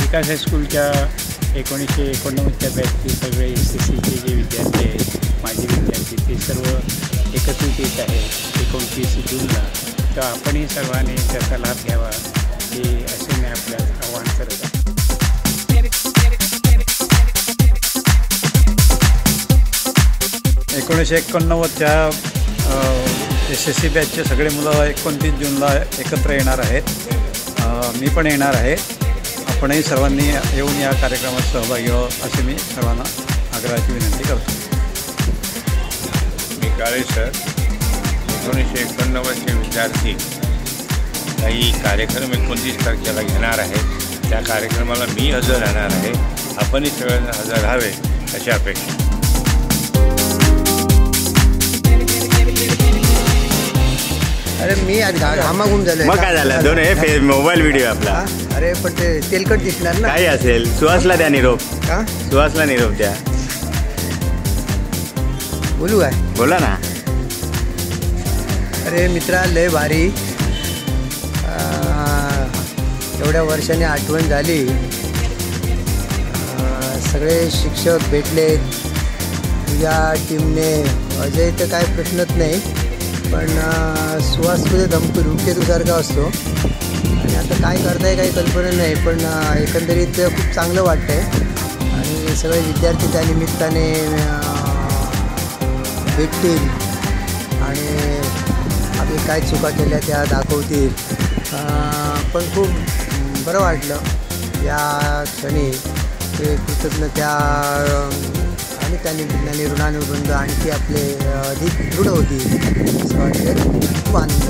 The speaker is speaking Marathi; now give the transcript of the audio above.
विकास हायस्कूलच्या 1989च्या बॅचचे सगळे SSCचे जे विद्यार्थी आहेत, माजी विद्यार्थी, ते सर्व एकत्रित येत आहेत 29 जूनला. तर आपणही सर्वांनी त्याचा लाभ घ्यावा हे असे मी आपल्याला आवाहन करत आहे. 1989च्या SSC बॅचचे सगळे मुलं 29 जूनला एकत्र येणार आहेत. मी पण येणार आहे. आपणही सर्वांनी येऊन या कार्यक्रमात सहभागी व्हावं असे मी सर्वांना आग्रहाची विनंती करतो. मी काळे सर, 1989चे विद्यार्थी काही कार्यक्रम 29 तारखेला घेणार आहेत. त्या कार्यक्रमाला मी हजर राहणार आहे. आपणही सगळ्यांना हजर राहावे अशी अपेक्षा. अरे मी आज घामाघूम झालोय. मग काय झालं? दोन हे मोबाईल व्हिडिओ आपला. अरे पण ते तेलकट दिसणार ना. काही असेल. सुहासला द्या निरोप. सुहासला निरोप द्या. बोलू काय? बोला ना. अरे मित्रा, लय भारी. एवढ्या वर्षाने आठवण झाली. सगळे शिक्षक भेटले. तुझ्या टीमने अजय तर काय प्रश्नच नाही, पण सुहास तुझे धमकी रुके तुझ्यासारखा असतो. आणि आता काय करताय काही कल्पना नाही, पण एकंदरीत खूप चांगलं वाटतं आहे. आणि सगळे विद्यार्थी त्या निमित्ताने भेटतील आणि आपली काय चुका केल्या त्या दाखवतील. पण खूप बरं वाटलं या क्षणी. ते कृतज्ञता आणि त्या निमित्ताने ऋणानुबंध आणखी आपले अधिक दृढ होती असं वाटतं. खूप आनंद.